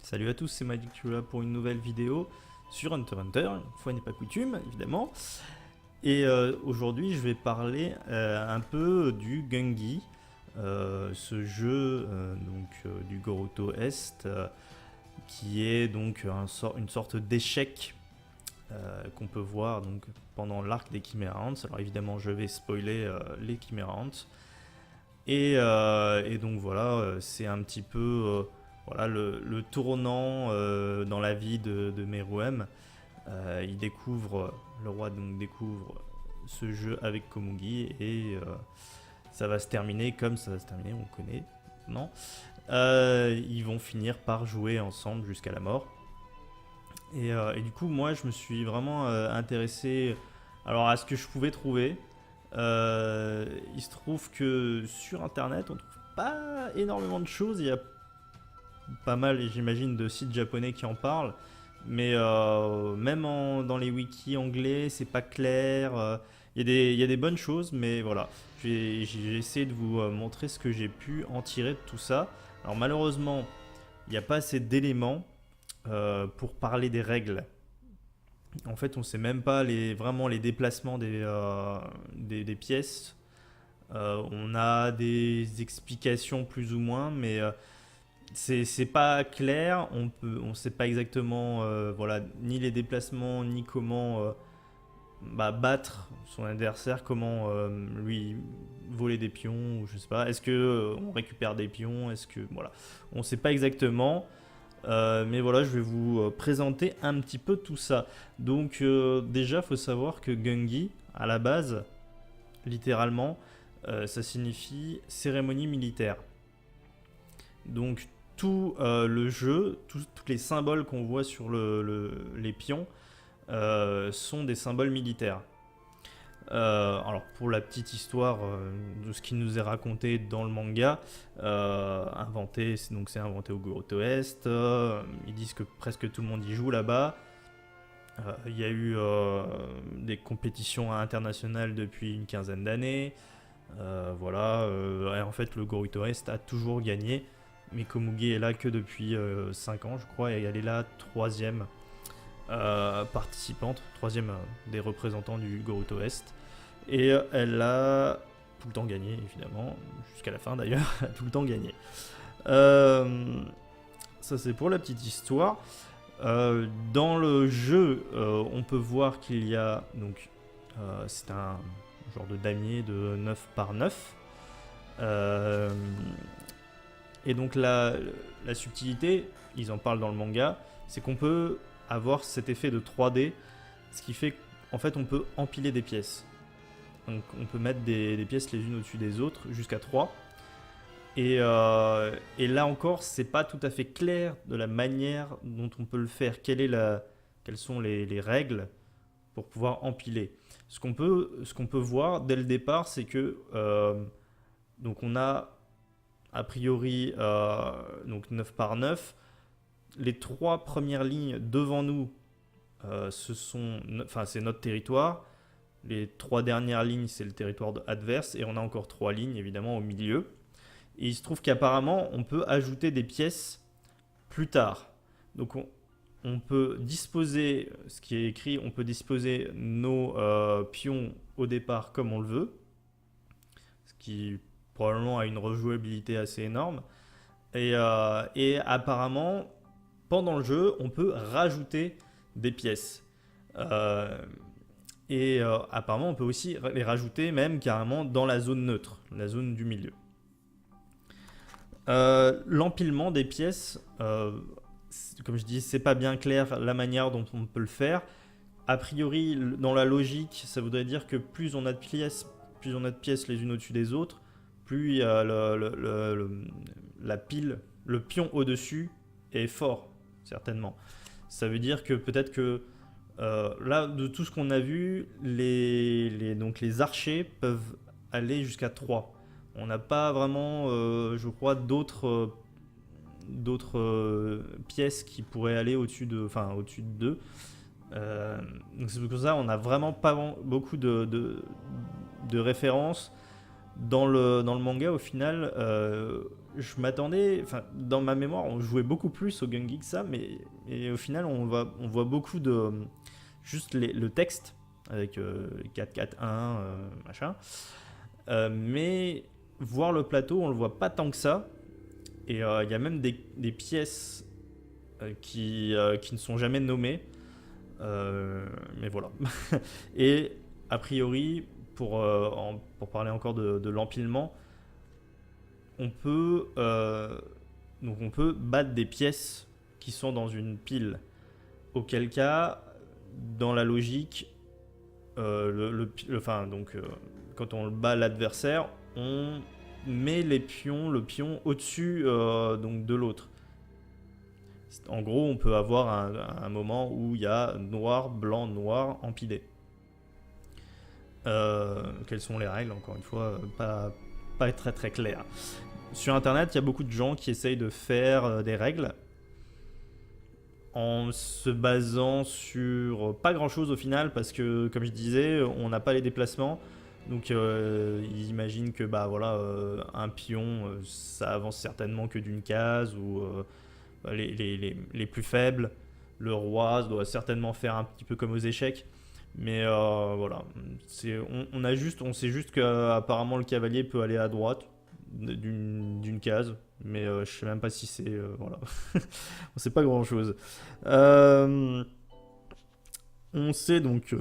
Salut à tous, c'est Magic là pour une nouvelle vidéo sur Hunter x Hunter, une fois n'est pas coutume évidemment. Et aujourd'hui je vais parler un peu du Gungi, ce jeu du Goroto Est, qui est donc une sorte d'échec qu'on peut voir donc, pendant l'arc des Chimera Ants. Alors évidemment je vais spoiler les Chimera Ants. Et donc voilà, c'est un petit peu voilà, le tournant dans la vie de Meruem. Il découvre, le roi donc découvre ce jeu avec Komugi et ça va se terminer comme ça va se terminer, on connaît, non ils vont finir par jouer ensemble jusqu'à la mort. Et du coup, moi, je me suis vraiment intéressé alors, à ce que je pouvais trouver. Il se trouve que sur internet, on trouve pas énormément de choses. Il y a pas mal, j'imagine, de sites japonais qui en parlent. Mais même dans les wikis anglais, c'est pas clair. Il y a des bonnes choses, mais voilà. J'ai essayé de vous montrer ce que j'ai pu en tirer de tout ça. Alors, malheureusement, il n'y a pas assez d'éléments pour parler des règles. En fait, on ne sait même pas vraiment les déplacements des pièces. On a des explications plus ou moins, mais c'est pas clair. On sait pas exactement voilà, ni les déplacements, ni comment battre son adversaire, comment lui voler des pions, ou je sais pas. Est-ce que on récupère des pions? Est-ce que voilà, on sait pas exactement. Mais voilà, je vais vous présenter un petit peu tout ça. Donc déjà, il faut savoir que Gungi, à la base, littéralement, ça signifie cérémonie militaire. Donc tout le jeu, tous les symboles qu'on voit sur les pions sont des symboles militaires. Alors pour la petite histoire de ce qui nous est raconté dans le manga, c'est inventé au Goroto Est. Ils disent que presque tout le monde y joue là-bas. Il y a eu des compétitions internationales depuis une quinzaine d'années. Voilà. Et en fait, le Goroto Est a toujours gagné. Mais Komugi est là que depuis 5 ans, je crois, et elle est la troisième participante, troisième des représentants du Goroto Est. Et elle a tout le temps gagné, évidemment, jusqu'à la fin d'ailleurs, elle a tout le temps gagné. Ça c'est pour la petite histoire. Dans le jeu, on peut voir qu'il y a, donc, c'est un genre de damier de 9 par 9. Et donc la subtilité, ils en parlent dans le manga, c'est qu'on peut avoir cet effet de 3D, ce qui fait qu'en fait on peut empiler des pièces. Donc on peut mettre des pièces les unes au-dessus des autres jusqu'à 3. Et là encore, c'est pas tout à fait clair de la manière dont on peut le faire. Quelles sont les règles pour pouvoir empiler. Ce qu'on peut voir dès le départ, c'est que donc on a a priori donc 9 par 9. Les 3 premières lignes devant nous, c'est notre territoire. Les 3 dernières lignes, c'est le territoire adverse. Et on a encore 3 lignes, évidemment, au milieu. Et il se trouve qu'apparemment, on peut ajouter des pièces plus tard. Donc, on peut disposer, ce qui est écrit, on peut disposer nos pions au départ comme on le veut. Ce qui probablement a une rejouabilité assez énorme. Et apparemment, pendant le jeu, on peut rajouter des pièces. Apparemment, on peut aussi les rajouter même carrément dans la zone neutre, la zone du milieu. L'empilement des pièces, comme je dis, c'est pas bien clair la manière dont on peut le faire. A priori, dans la logique, ça voudrait dire que plus on a de pièces les unes au-dessus des autres, plus il y a la pile, le pion au-dessus est fort, certainement. Ça veut dire que peut-être que là, de tout ce qu'on a vu, les archers peuvent aller jusqu'à 3. On n'a pas vraiment, je crois, d'autres pièces qui pourraient aller au-dessus de 2. Donc c'est pour ça qu'on n'a vraiment pas beaucoup de références. Dans le manga, au final, je m'attendais, enfin, dans ma mémoire, on jouait beaucoup plus au Gungi que ça, mais et au final, on voit beaucoup de juste le texte avec 4-4-1, machin. Mais voir le plateau, on le voit pas tant que ça. Et il y a même des pièces qui ne sont jamais nommées. Mais voilà. Et a priori, pour parler encore de l'empilement, on peut, donc on peut battre des pièces qui sont dans une pile. Auquel cas, dans la logique, enfin, donc, quand on bat l'adversaire, on met le pion au-dessus donc de l'autre. En gros, on peut avoir un moment où il y a noir, blanc, noir empilé. Quelles sont les règles? Encore une fois, pas très très clair. Sur internet, il y a beaucoup de gens qui essayent de faire des règles en se basant sur pas grand chose au final, parce que comme je disais, on n'a pas les déplacements. Donc ils imaginent que bah voilà, un pion ça avance certainement que d'une case, ou les plus faibles, le roi doit certainement faire un petit peu comme aux échecs. Mais voilà, on sait juste qu'apparemment le cavalier peut aller à droite d'une case, mais je sais même pas si c'est voilà, on sait pas grand chose. On sait donc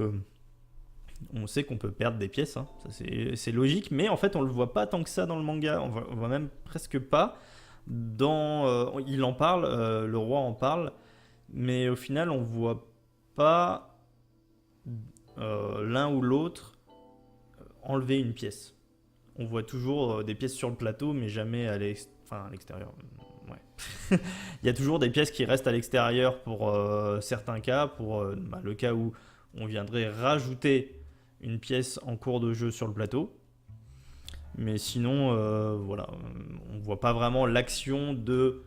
on sait qu'on peut perdre des pièces, hein. Ça c'est logique, mais en fait on le voit pas tant que ça dans le manga, on voit même presque pas. Il en parle, le roi en parle, mais au final on voit pas l'un ou l'autre enlever une pièce. On voit toujours des pièces sur le plateau, mais jamais à l'extérieur. Ouais. Il y a toujours des pièces qui restent à l'extérieur pour certains cas, pour le cas où on viendrait rajouter une pièce en cours de jeu sur le plateau. Mais sinon, voilà, on voit pas vraiment l'action de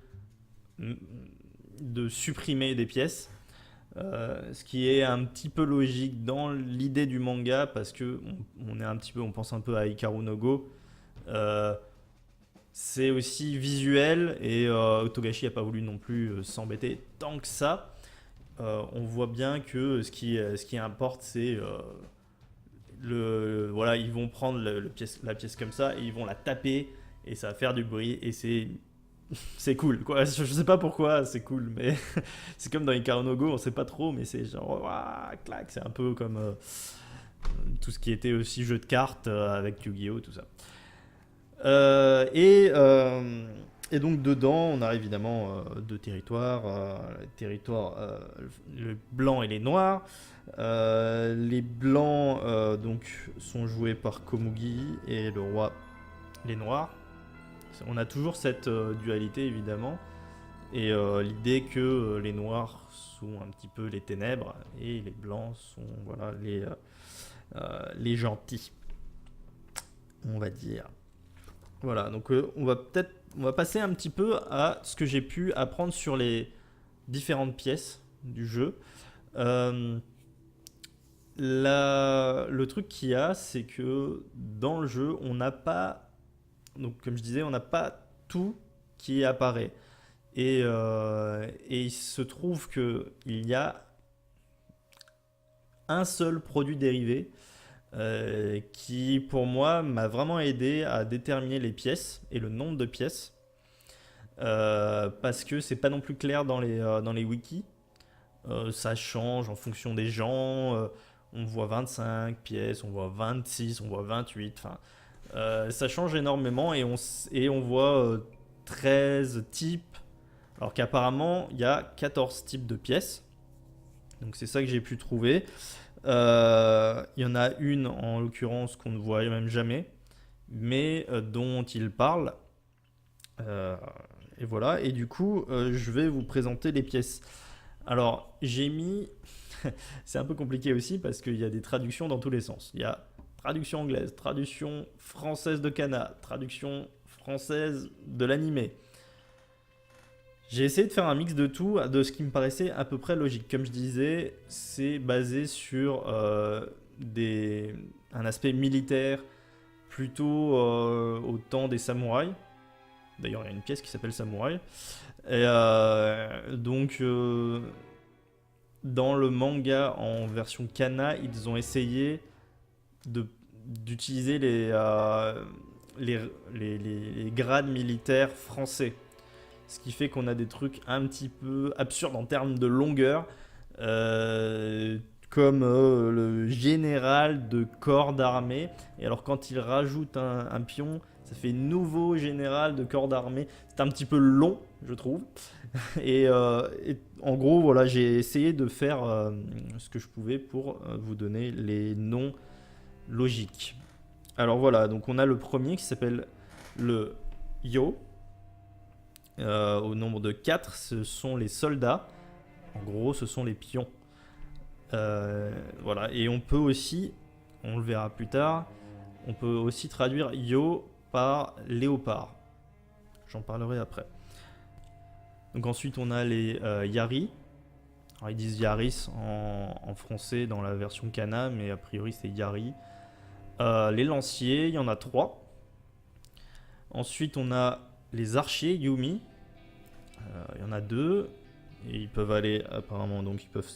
supprimer des pièces. Ce qui est un petit peu logique dans l'idée du manga, parce que on pense un peu à Hikaru no Go. C'est aussi visuel, et Togashi n'a pas voulu non plus s'embêter tant que ça. On voit bien que ce qui importe, c'est voilà, ils vont prendre la pièce comme ça et ils vont la taper et ça va faire du bruit, et c'est cool quoi. Je sais pas pourquoi c'est cool, mais c'est comme dans Hikaru no Go, on sait pas trop, mais c'est genre clac, c'est un peu comme tout ce qui était aussi jeu de cartes avec Yu-Gi-Oh, tout ça. Et donc dedans, on a évidemment deux territoires, le blanc et les noirs. Les blancs donc sont joués par Komugi, et le roi les noirs. On a toujours cette dualité évidemment, et l'idée que les noirs sont un petit peu les ténèbres et les blancs sont voilà les gentils, on va dire. Voilà, donc on va passer un petit peu à ce que j'ai pu apprendre sur les différentes pièces du jeu. Le truc qu'il y a, c'est que dans le jeu, on n'a pas, donc comme je disais, on n'a pas tout qui apparaît. Et il se trouve qu'il y a un seul produit dérivé qui, pour moi, m'a vraiment aidé à déterminer les pièces et le nombre de pièces. Parce que c'est pas non plus clair dans les wikis. Ça change en fonction des gens. On voit 25 pièces, on voit 26, on voit 28. Enfin, ça change énormément, et on voit 13 types. Alors qu'apparemment, il y a 14 types de pièces. Donc c'est ça que j'ai pu trouver. Il y en a une en l'occurrence qu'on ne voit même jamais, mais dont il parle. Et voilà, et du coup, je vais vous présenter les pièces. Alors, j'ai mis... c'est un peu compliqué aussi, parce qu'il y a des traductions dans tous les sens. Il y a traduction anglaise, traduction française de Kana, traduction française de l'animé. J'ai essayé de faire un mix de tout, de ce qui me paraissait à peu près logique. Comme je disais, c'est basé sur un aspect militaire plutôt au temps des samouraïs. D'ailleurs, il y a une pièce qui s'appelle Samouraï. Et donc, dans le manga en version kana, ils ont essayé d'utiliser les grades militaires français. Ce qui fait qu'on a des trucs un petit peu absurdes en termes de longueur, comme le général de corps d'armée. Et alors quand il rajoute un pion, ça fait nouveau général de corps d'armée. C'est un petit peu long, je trouve. Et en gros, voilà, j'ai essayé de faire ce que je pouvais pour vous donner les noms logiques. Alors voilà, donc on a le premier qui s'appelle le Yo. Au nombre de 4, ce sont les soldats. En gros, ce sont les pions. Voilà, et on peut aussi, on le verra plus tard, on peut aussi traduire Yo par léopard. J'en parlerai après. Donc ensuite, on a les Yari. Alors, ils disent Yaris en français dans la version kana, mais a priori c'est Yari. Les lanciers, il y en a 3. Ensuite, on a les archers Yumi. Il y en a 2. Et ils peuvent aller apparemment, donc ils peuvent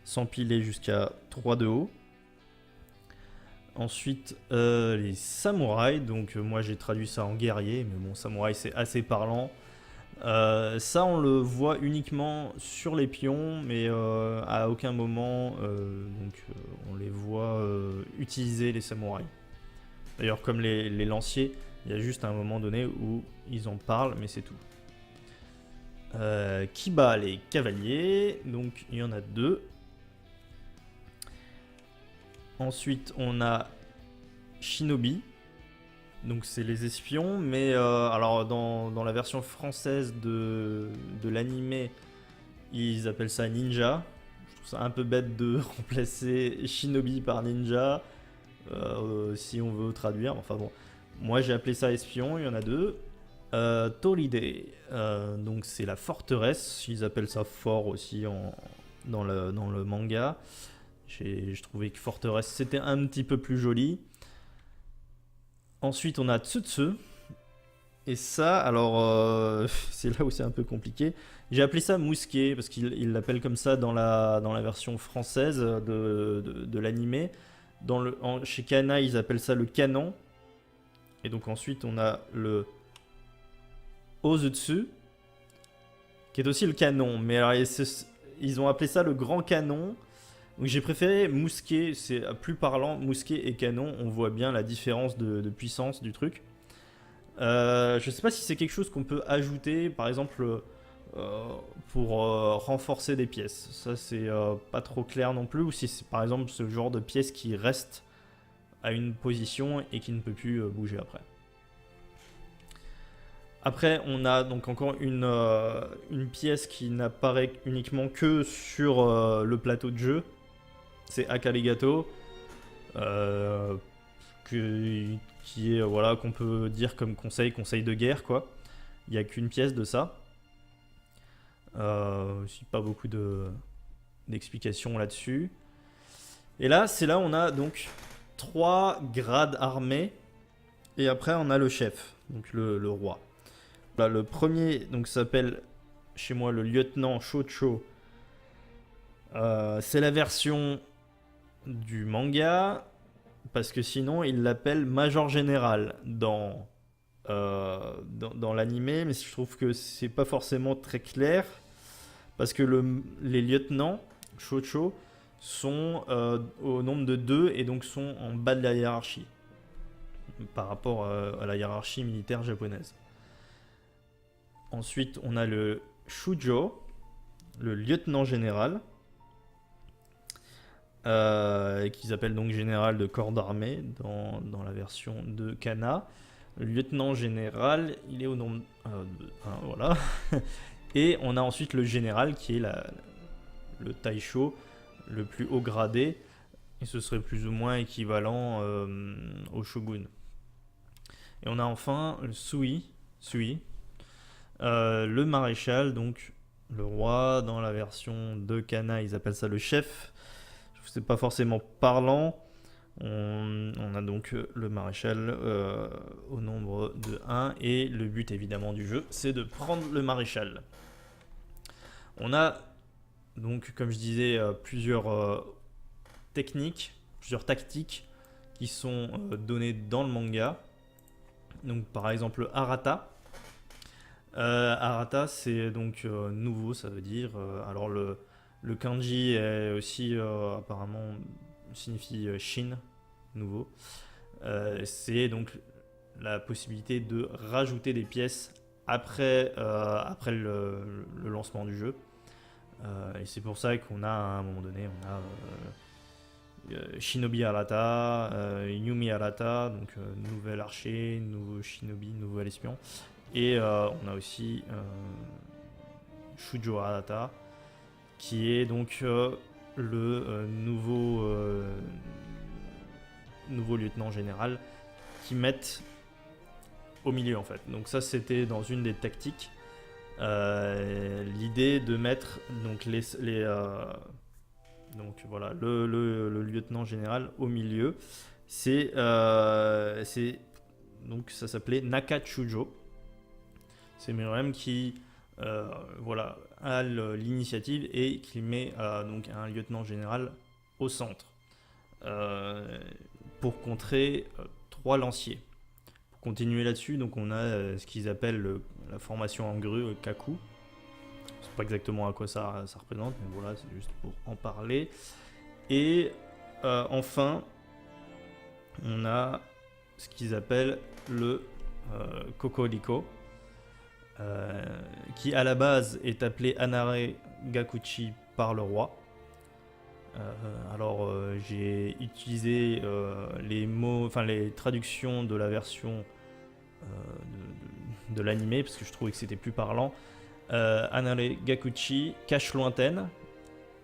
s'empiler jusqu'à 3 de haut. Ensuite, les samouraïs. Donc moi j'ai traduit ça en guerrier, mais bon, samouraï c'est assez parlant. Ça on le voit uniquement sur les pions, mais à aucun moment on les voit utiliser les samouraïs. D'ailleurs comme les lanciers, il y a juste un moment donné où ils en parlent, mais c'est tout. Kiba, les cavaliers, donc il y en a 2. Ensuite on a Shinobi. Donc c'est les espions, mais alors dans la version française de l'animé, ils appellent ça ninja. Je trouve ça un peu bête de remplacer Shinobi par ninja, si on veut traduire. Enfin bon, moi j'ai appelé ça espion, il y en a 2. Toride, donc c'est la forteresse, ils appellent ça fort aussi dans le manga. Je trouvais que forteresse c'était un petit peu plus joli. Ensuite, on a Tsutsu. Et ça, alors, c'est là où c'est un peu compliqué. J'ai appelé ça mousquet, parce qu'il l'appelle comme ça dans la version française de l'animé. Chez Kana, ils appellent ça le canon. Et donc ensuite, on a le Ozutsu, qui est aussi le canon. Mais alors, ils ont appelé ça le grand canon. Donc j'ai préféré mousquet, c'est plus parlant, mousquet et canon, on voit bien la différence de puissance du truc. Je sais pas si c'est quelque chose qu'on peut ajouter, par exemple, pour renforcer des pièces. Ça c'est pas trop clair non plus, ou si c'est par exemple ce genre de pièce qui reste à une position et qui ne peut plus bouger après. Après, on a donc encore une pièce qui n'apparaît uniquement que sur le plateau de jeu. C'est Akarigato, qui est voilà qu'on peut dire comme conseil de guerre quoi. Il n'y a qu'une pièce de ça. Aussi pas beaucoup d'explications là-dessus. Et là, c'est là où on a donc 3 grades armés. Et après, on a le chef, donc le roi. Là, le premier donc s'appelle chez moi le lieutenant Shocho. C'est la version du manga, parce que sinon il l'appelle Major Général dans l'animé, mais je trouve que c'est pas forcément très clair, parce que les lieutenants Shocho sont au nombre de 2 et donc sont en bas de la hiérarchie par rapport à la hiérarchie militaire japonaise. Ensuite on a le Shujo, le lieutenant général, qu'ils appellent donc général de corps d'armée dans la version de Kana. Le lieutenant général, il est au nombre de 1, voilà. Et on a ensuite le général qui est le Taisho, le plus haut gradé, et ce serait plus ou moins équivalent au shogun. Et on a enfin le Sui, le maréchal, donc le roi. Dans la version de Kana, ils appellent ça le chef. C'est pas forcément parlant. On a donc le maréchal au nombre de 1 et le but évidemment du jeu c'est de prendre le maréchal. On a donc comme je disais plusieurs techniques, plusieurs tactiques qui sont données dans le manga. Donc par exemple Arata. Arata c'est donc nouveau, ça veut dire. Alors le kanji est aussi apparemment signifie Shin, nouveau. C'est donc la possibilité de rajouter des pièces après le lancement du jeu. Et c'est pour ça qu'on a à un moment donné, on a Shinobi Arata, Yumi Arata, donc nouvel archer, nouveau Shinobi, nouvel espion. Et on a aussi Shujo Arata, qui est donc le nouveau lieutenant général qui mettent au milieu en fait. Donc ça c'était dans une des tactiques. L'idée de mettre donc donc voilà le lieutenant général au milieu, c'est donc ça s'appelait Nakachujo. C'est Meruem qui voilà a l'initiative et qui met donc un lieutenant général au centre pour contrer 3 lanciers. Pour continuer là-dessus, donc on a ce qu'ils appellent la formation en grue Kaku. Je sais pas exactement à quoi ça représente, mais voilà, c'est juste pour en parler. Et enfin, on a ce qu'ils appellent le Kokoriko, qui à la base est appelé Anare Gakuchi par le roi. Alors j'ai utilisé les mots, enfin les traductions de la version de l'animé parce que je trouvais que c'était plus parlant. Anare Gakuchi, cache lointaine.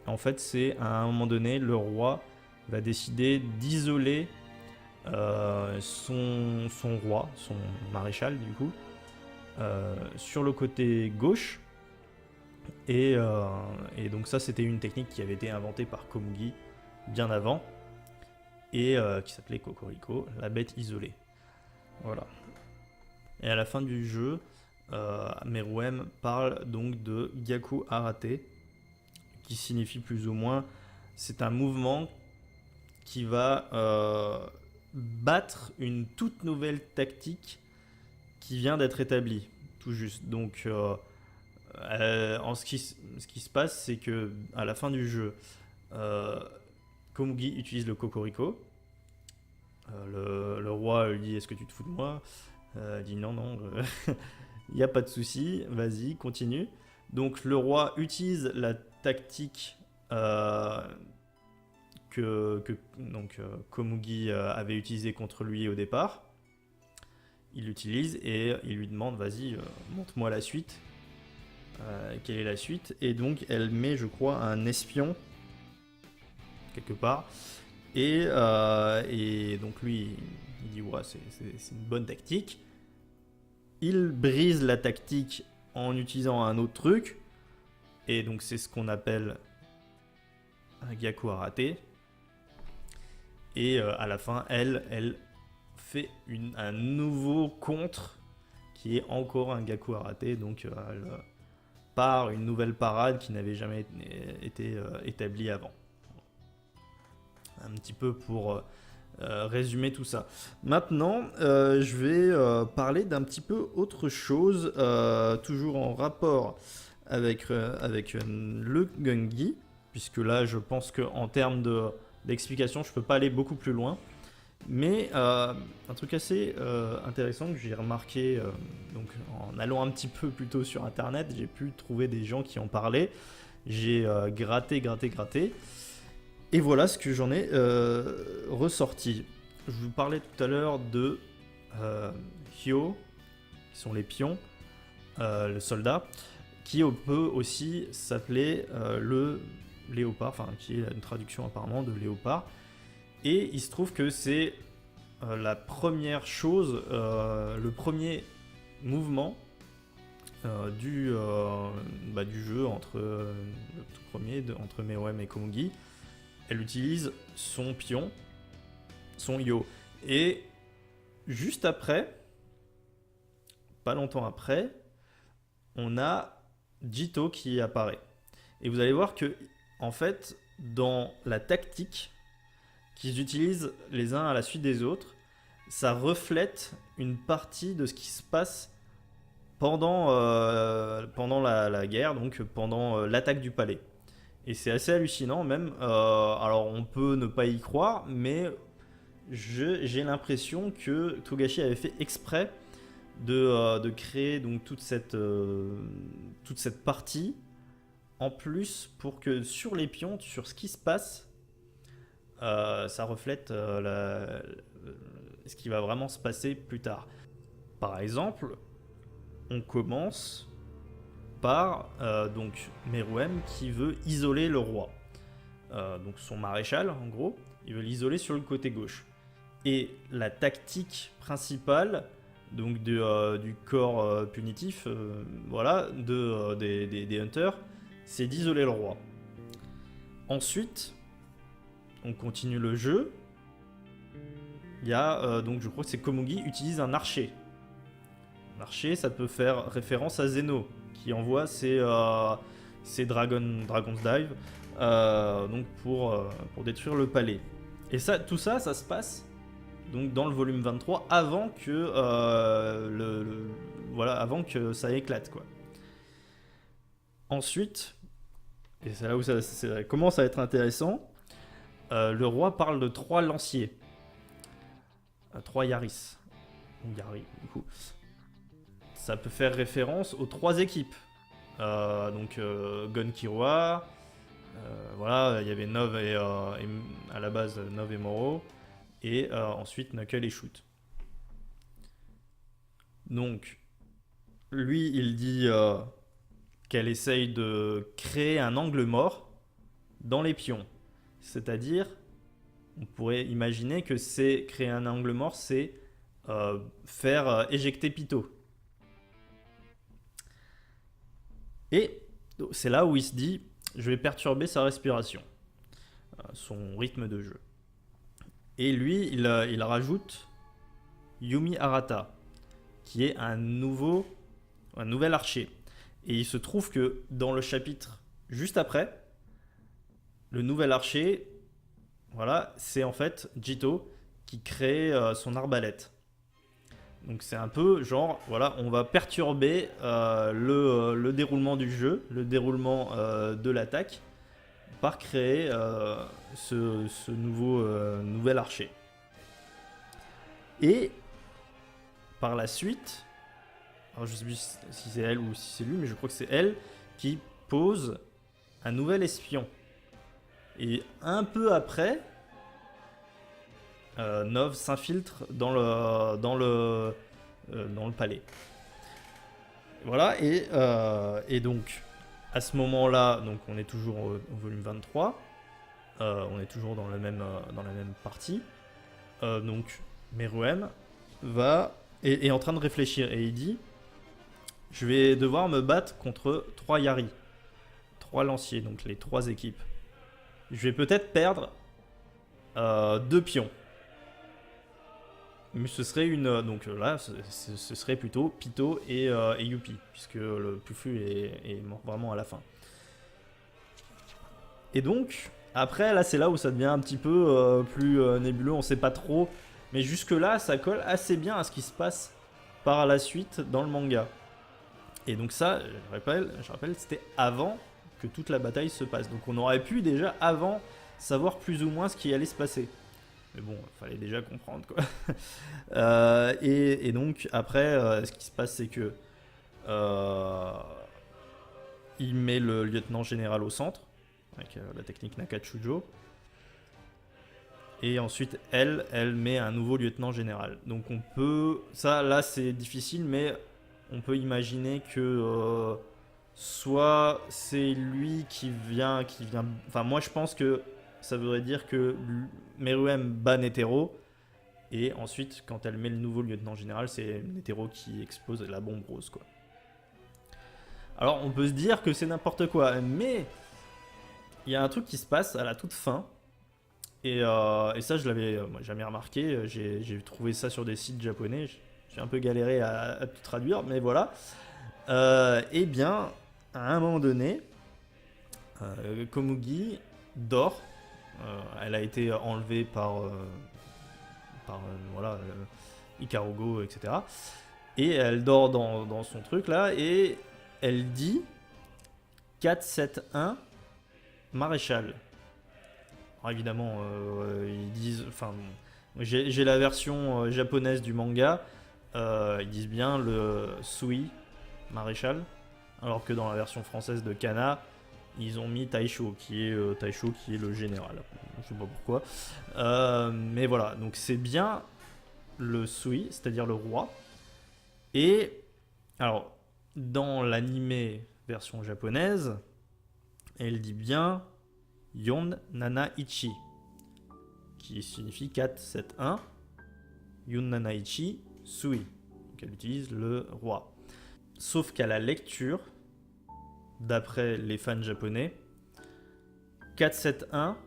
En fait, c'est à un moment donné, le roi va décider d'isoler son roi, son maréchal du coup, sur le côté gauche. Et donc ça, c'était une technique qui avait été inventée par Komugi bien avant et qui s'appelait Kokoriko, la bête isolée. Voilà. Et à la fin du jeu, Meruem parle donc de Gyaku Arate, qui signifie plus ou moins c'est un mouvement qui va battre une toute nouvelle tactique qui vient d'être établie, tout juste. Donc ce qui se passe, c'est que à la fin du jeu, Komugi utilise le Kokoriko. Le roi lui dit est-ce que tu te fous de moi? Il dit non, il n'y a pas de souci, vas-y, continue. Donc le roi utilise la tactique que Komugi avait utilisée contre lui au départ. Il l'utilise et il lui demande vas-y, montre-moi la suite. Quelle est la suite? Et donc elle met, je crois, un espion quelque part. Et donc lui, il dit ouais, c'est une bonne tactique. Il brise la tactique en utilisant un autre truc. Et donc c'est ce qu'on appelle un Gyaku Arate. Et à la fin, elle fait un nouveau contre qui est encore un Gyaku Arate. Donc elle part une nouvelle parade qui n'avait jamais été établie avant. Un petit peu pour résumer tout ça. Maintenant, je vais parler d'un petit peu autre chose, toujours en rapport avec le Gungi, puisque là, je pense qu'en termes d'explication, je ne peux pas aller beaucoup plus loin. Mais un truc assez intéressant que j'ai remarqué donc, en allant un petit peu plus tôt sur Internet, j'ai pu trouver des gens qui en parlaient. J'ai gratté. Et voilà ce que j'en ai ressorti. Je vous parlais tout à l'heure de Hyo, qui sont les pions, le soldat, qui peut aussi s'appeler le léopard, enfin qui est une traduction apparemment de léopard. Et il se trouve que c'est la première chose, le premier mouvement du jeu entre le tout premier entre Meruem et Komugi. Elle utilise son pion son yo. Et juste après, pas longtemps après, on a Jito qui apparaît. Et vous allez voir que, en fait, dans la tactique qu'ils utilisent les uns à la suite des autres, ça reflète une partie de ce qui se passe pendant la guerre, donc pendant l'attaque du palais. Et c'est assez hallucinant même. Alors on peut ne pas y croire, mais j'ai l'impression que Togashi avait fait exprès de créer donc toute cette partie en plus pour que sur les pions, sur ce qui se passe, ça reflète ce qui va vraiment se passer plus tard. Par exemple, on commence par donc Meruem qui veut isoler le roi. Donc son maréchal, en gros, il veut l'isoler sur le côté gauche. Et la tactique principale donc du corps punitif, voilà, des Hunters, c'est d'isoler le roi. Ensuite, on continue le jeu. Il y a donc je crois que c'est Komugi utilise un archer. Un archer, ça peut faire référence à Zeno qui envoie ses Dragon's Dive donc pour détruire le palais. Et ça, tout ça, ça se passe donc dans le volume 23 avant que avant que ça éclate quoi. Ensuite, et c'est là où ça commence à être intéressant, le roi parle de 3 lanciers, 3 Yaris, ou Yari du coup. Ça peut faire référence aux 3 équipes. Donc Gon Killua, voilà, il y avait Nov et à la base Nov et Moro, et ensuite Knuckle et Shoot. Donc lui il dit qu'elle essaye de créer un angle mort dans les pions. C'est-à-dire, on pourrait imaginer que c'est créer un angle mort, c'est faire éjecter Pitot. Et c'est là où il se dit, je vais perturber sa respiration, son rythme de jeu. Et lui, il rajoute Yumi Arata, qui est un nouvel archer. Et il se trouve que dans le chapitre juste après, le nouvel archer, voilà, c'est en fait Jito qui crée son arbalète. Donc c'est un peu genre, voilà, on va perturber le déroulement du jeu, le déroulement de l'attaque, par créer ce nouvel archer. Et par la suite, alors je sais plus si c'est elle ou si c'est lui, mais je crois que c'est elle qui pose un nouvel espion. Et un peu après, Nov s'infiltre dans le palais. Voilà, et donc à ce moment-là, donc on est toujours au volume 23, on est toujours dans la même partie. Donc Meruem est en train de réfléchir et il dit, je vais devoir me battre contre 3 Yari, 3 lanciers, donc les 3 équipes. Je vais peut-être perdre 2 pions. Mais ce serait donc là, ce serait plutôt Pitot et Youpi, puisque le Pufu est mort vraiment à la fin. Et donc, après, là, c'est là où ça devient un petit peu plus nébuleux, on sait pas trop. Mais jusque-là, ça colle assez bien à ce qui se passe par la suite dans le manga. Et donc ça, je rappelle, c'était avant que toute la bataille se passe. Donc on aurait pu déjà, avant, savoir plus ou moins ce qui allait se passer. Mais bon, il fallait déjà comprendre, quoi. Et donc, après, ce qui se passe, c'est que il met le lieutenant général au centre, avec la technique Nakachujo. Et ensuite, elle met un nouveau lieutenant général. Donc on peut... Ça, là, c'est difficile, mais on peut imaginer que soit c'est lui qui vient... Enfin, moi, je pense que ça voudrait dire que Meruem bat Netero. Et ensuite, quand elle met le nouveau lieutenant général, c'est Netero qui explose la bombe rose, quoi. Alors, on peut se dire que c'est n'importe quoi, mais il y a un truc qui se passe à la toute fin. Et ça, je l'avais moi, jamais remarqué. J'ai trouvé ça sur des sites japonais. J'ai un peu galéré à tout traduire, mais voilà. Eh bien, à un moment donné, Komugi dort. Elle a été enlevée par voilà, Ikarugo, etc. Et elle dort dans son truc là, et elle dit 4-7-1 maréchal. Alors évidemment, ils disent. Enfin, j'ai la version japonaise du manga. Ils disent bien le Sui maréchal. Alors que dans la version française de Kana, ils ont mis Taisho, qui est le général. Je sais pas pourquoi. Mais voilà, donc c'est bien le Sui, c'est-à-dire le roi. Et alors, dans l'animé version japonaise, elle dit bien Yon Nana Ichi, qui signifie 4, 7, 1. Yon Nana Ichi Sui. Donc elle utilise le roi. Sauf qu'à la lecture, d'après les fans japonais, 4, 7, 1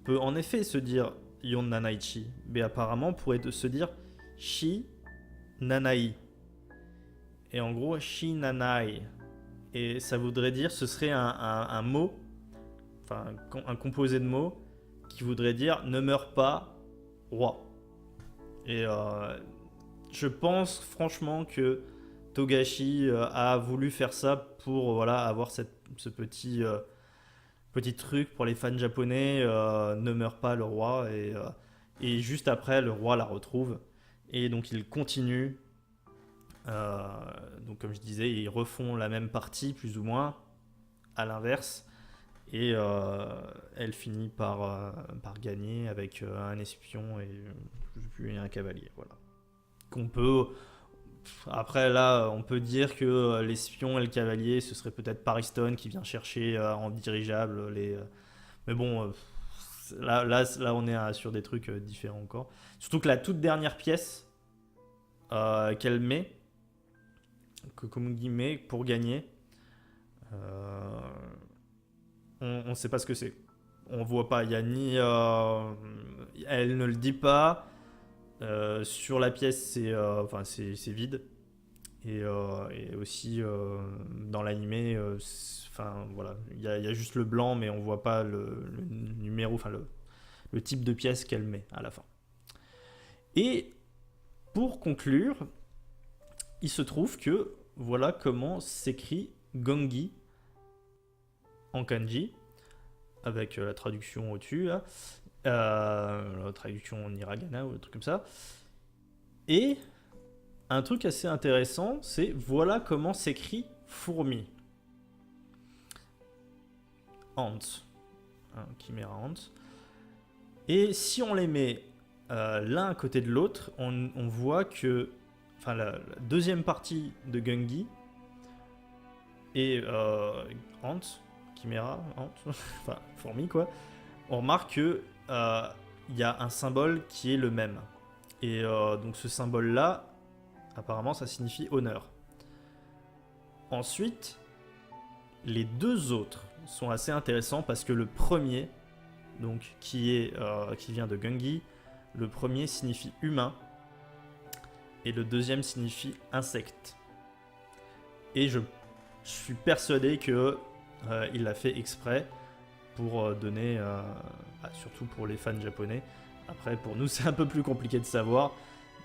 peut en effet se dire Yon Nanaichi, mais apparemment pourrait se dire Shi Nanai. Et en gros, Shi Nanai. Et ça voudrait dire, ce serait un mot, enfin un composé de mots, qui voudrait dire ne meurs pas, roi. Et je pense franchement que Togashi a voulu faire ça pour voilà, avoir ce petit truc pour les fans japonais, ne meurt pas le roi, et juste après le roi la retrouve, et donc il continue, donc comme je disais, ils refont la même partie plus ou moins à l'inverse, et elle finit par gagner avec un espion et je sais plus, un cavalier, voilà. Qu'on peut Après là, on peut dire que l'espion et le cavalier, ce serait peut-être Pariston qui vient chercher en dirigeable mais bon, là, on est sur des trucs différents encore. Surtout que la toute dernière pièce qu'elle met, que Komugi met pour gagner, on ne sait pas ce que c'est. On voit pas, il y a ni, elle ne le dit pas. Sur la pièce, c'est vide. Et aussi dans l'animé, voilà, il y a juste le blanc, mais on voit pas le numéro, enfin le type de pièce qu'elle met à la fin. Et pour conclure, il se trouve que voilà comment s'écrit Gongi en kanji, avec la traduction au-dessus, là. La traduction en hiragana ou un truc comme ça. Et un truc assez intéressant, c'est voilà comment s'écrit fourmi. Ant. Chimera ant. Et si on les met l'un à côté de l'autre, on voit que la deuxième partie de Gungi et ant, chimera, ant, enfin fourmi quoi, on remarque que y a un symbole qui est le même. Et donc ce symbole-là, apparemment, ça signifie honneur. Ensuite, les deux autres sont assez intéressants parce que le premier, donc qui vient de Gungi, le premier signifie humain et le deuxième signifie insecte. Et je suis persuadé que il l'a fait exprès pour donner, surtout pour les fans japonais. Après, pour nous, c'est un peu plus compliqué de savoir.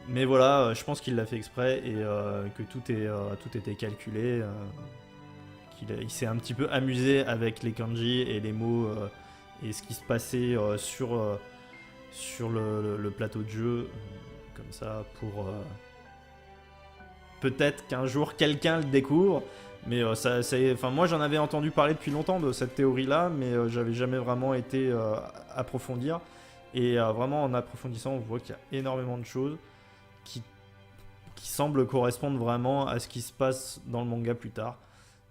Mais voilà, je pense qu'il l'a fait exprès et que tout était calculé. Il s'est un petit peu amusé avec les kanji et les mots et ce qui se passait sur le plateau de jeu. Comme ça, pour peut-être qu'un jour quelqu'un le découvre. Mais moi j'en avais entendu parler depuis longtemps de cette théorie-là, mais j'avais jamais vraiment été approfondir. Et vraiment en approfondissant, on voit qu'il y a énormément de choses qui semblent correspondre vraiment à ce qui se passe dans le manga plus tard.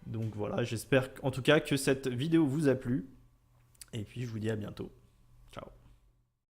Donc voilà, j'espère en tout cas que cette vidéo vous a plu. Et puis je vous dis à bientôt.